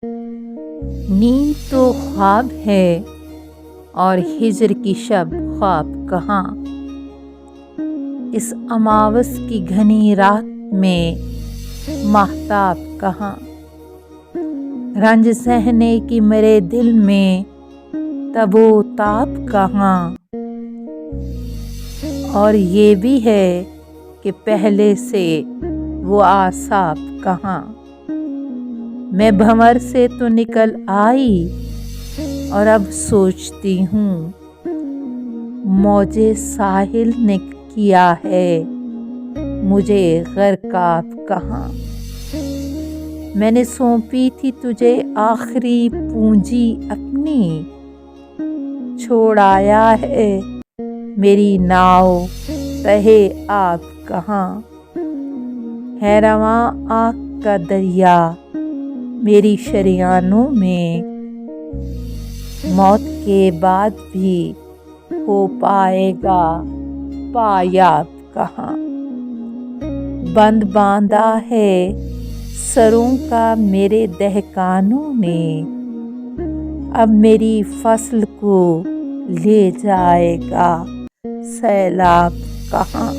نیند تو خواب ہے اور ہجر کی شب خواب کہاں، اس اماوس کی گھنی رات میں ماہتاب کہاں، رنج سہنے کی میرے دل میں تب و تاب کہاں، اور یہ بھی ہے کہ پہلے سے وہ اعصاب کہاں۔ میں بھنور سے تو نکل آئی اور اب سوچتی ہوں موجے ساحل نے کیا ہے مجھے غرقاب کہاں۔ میں نے سونپی تھی تجھے آخری پونجی اپنی، چھوڑ آیا ہے میری ناؤ تہے آب کہاں، ہے رواں آنکھ کا دریا میری شریانوں میں، موت کے بعد بھی ہو پائے گا پایاب کہاں۔ بند باندھا ہے سروں کا میرے دہقانوں نے، اب میری فصل کو لے جائے گا سیلاب کہاں۔